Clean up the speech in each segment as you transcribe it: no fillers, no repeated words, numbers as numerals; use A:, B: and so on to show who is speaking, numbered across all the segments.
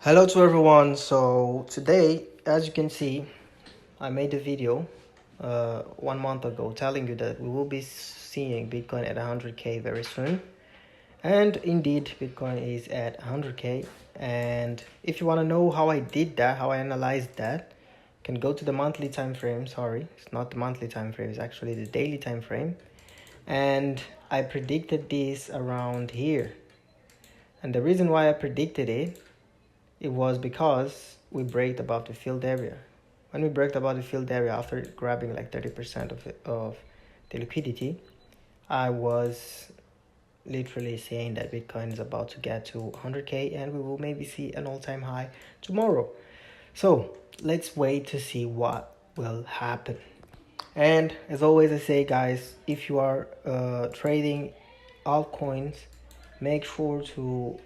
A: Hello to everyone. So today, as you can see, I made a video 1 month ago telling you that we will be seeing Bitcoin at 100k very soon. And indeed, Bitcoin is at 100k. And if you want to know how I did that, how I analyzed that, you can go to the monthly time frame. Sorry, it's not the monthly time frame, it's actually the daily time frame. And I predicted this around here. And the reason why I predicted it was because we break above the field area. When we break above the field area after grabbing like 30% of the liquidity, I was literally saying that Bitcoin is about to get to 100k and we will maybe see an all-time high tomorrow. So let's wait to see what will happen. And as always I say, guys, if you are trading altcoins, make sure to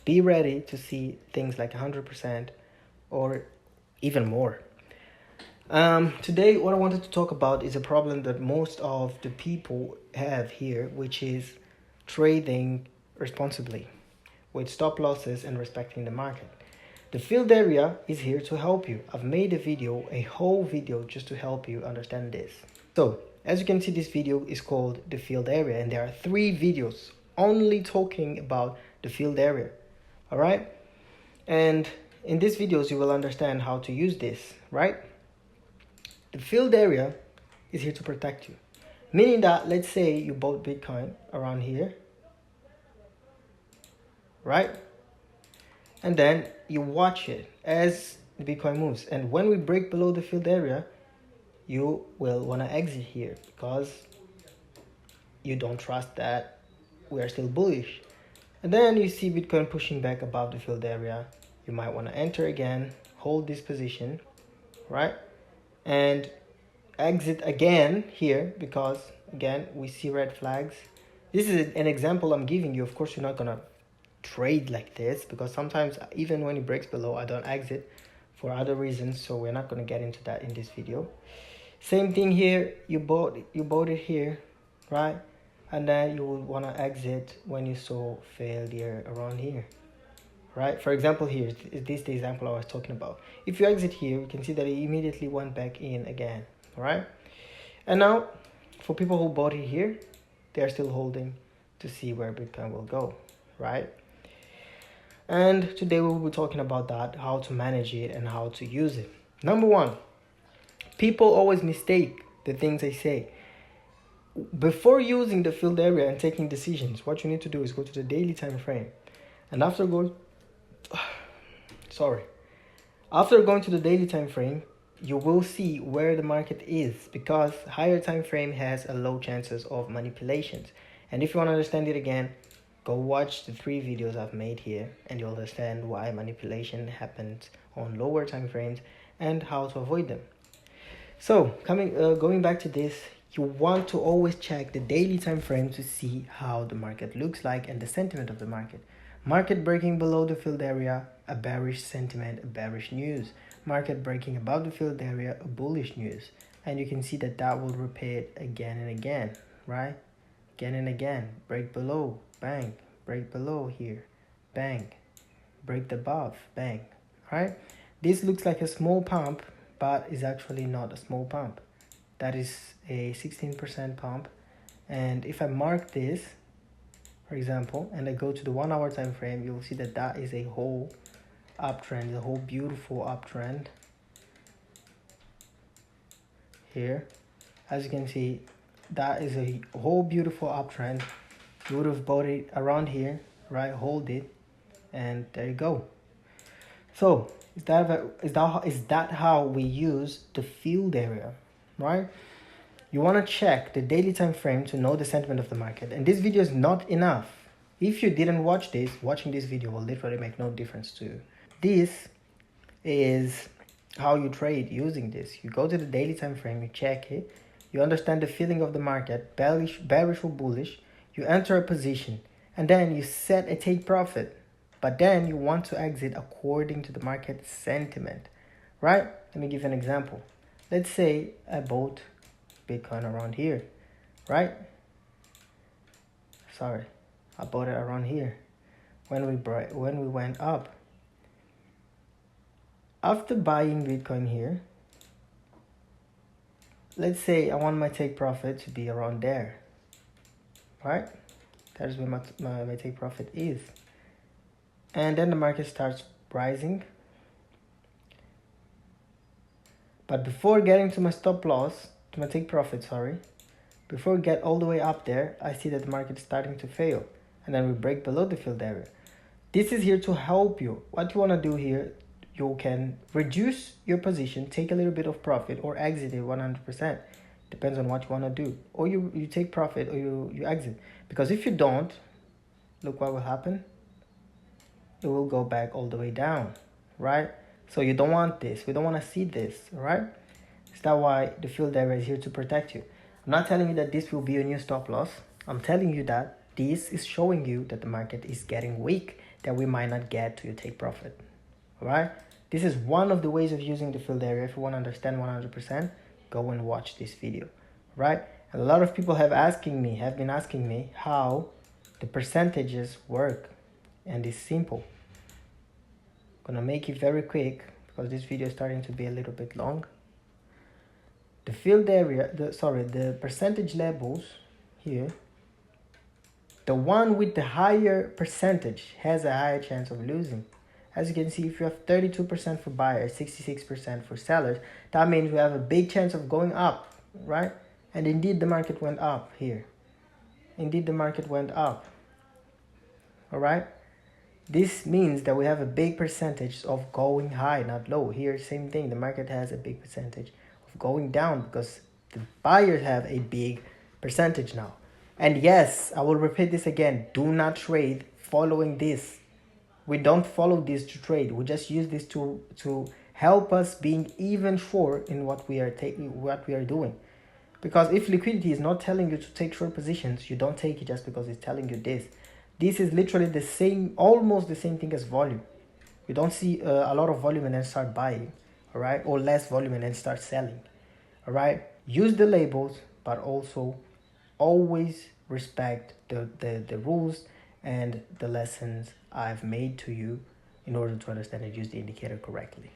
A: be ready to see things like 100% or even more. Today, what I wanted to talk about is a problem that most of the people have here, which is trading responsibly with stop losses and respecting the market. The field area is here to help you. I've made a whole video just to help you understand this. So, as you can see, this video is called the field area, and there are 3 videos only talking about the field area. All right? And in these videos, you will understand how to use this, right? The field area is here to protect you. Meaning that, let's say you bought Bitcoin around here, right? And then you watch it as the Bitcoin moves. And when we break below the field area, you will want to exit here because you don't trust that we are still bullish. And then you see Bitcoin pushing back above the field area. You might want to enter again, hold this position, right? And exit again here because again we see red flags. This is an example I'm giving you. Of course, you're not gonna trade like this because sometimes even when it breaks below, I don't exit for other reasons. So we're not gonna get into that in this video. Same thing here. You bought it here, right? And then you would wanna exit when you saw failure around here. Right, for example, here is this the example I was talking about. If you exit here, you can see that it immediately went back in again. Right, and now for people who bought it here, they are still holding to see where Bitcoin will go. Right, and today we will be talking about that, how to manage it and how to use it. Number one, people always mistake the things I say. Before using the field area and taking decisions, what you need to do is go to the daily time frame, and after going to the daily time frame, you will see where the market is because higher time frame has a low chances of manipulations. And if you want to understand it again, go watch the 3 videos I've made here and you'll understand why manipulation happens on lower time frames and how to avoid them. So going back to this, you want to always check the daily time frame to see how the market looks like and the sentiment of the market. Market breaking below the field area, a bearish sentiment, a bearish news. Market breaking above the field area, a bullish news. And you can see that will repeat again and again, right? Again and again. Break below, bang. Break below here, bang. Break above, bang. Right? This looks like a small pump, but is actually not a small pump. That is a 16% pump. And if I mark this, for example, and I go to the 1 hour time frame, you'll see that is a whole uptrend, a whole beautiful uptrend here. As you can see, that is a whole beautiful uptrend. You would have bought it around here, right? Hold it, and there you go. So is that how we use the field area, right? You want to check the daily time frame to know the sentiment of the market. And this video is not enough. If you didn't watch this, watching this video will literally make no difference to you. This is how you trade using this. You go to the daily time frame, you check it, you understand the feeling of the market, bearish or bullish, you enter a position, and then you set a take profit. But then you want to exit according to the market sentiment, right? Let me give you an example. Let's say I bought Bitcoin around here, right? I bought it around here. When we went up, After buying Bitcoin here, let's say I want my take profit to be around there, right? That is where my take profit is. And then the market starts rising. But before getting to my stop loss, to my take profit, sorry, before we get all the way up there, I see that the market is starting to fail. And then we break below the field area. This is here to help you. What you want to do here, you can reduce your position, take a little bit of profit, or exit it 100%. Depends on what you want to do. Or you take profit or you exit. Because if you don't, look what will happen. It will go back all the way down, right? So you don't want this. We don't want to see this, right? Is that why the field area is here to protect you? I'm not telling you that this will be your new stop loss. I'm telling you that this is showing you that the market is getting weak, that we might not get to your take profit, all right? This is one of the ways of using the field area. If you want to understand 100%, go and watch this video, right? And a lot of people have been asking me how the percentages work, and it's simple. I'm gonna make it very quick because this video is starting to be a little bit long. The field area, the percentage levels here, the one with the higher percentage has a higher chance of losing. As you can see, if you have 32% for buyers, 66% for sellers, that means we have a big chance of going up, right? And indeed the market went up here. Indeed the market went up, all right? This means that we have a big percentage of going high, not low. Here, same thing. The market has a big percentage of going down because the buyers have a big percentage now. And yes, I will repeat this again. Do not trade following this. We don't follow this to trade. We just use this to help us being even sure in what we are doing. Because if liquidity is not telling you to take short positions, you don't take it just because it's telling you this. This is literally the same, almost the same thing as volume. You don't see a lot of volume and then start buying, all right? Or less volume and then start selling, all right? Use the labels, but also always respect the rules and the lessons I've made to you in order to understand and use the indicator correctly.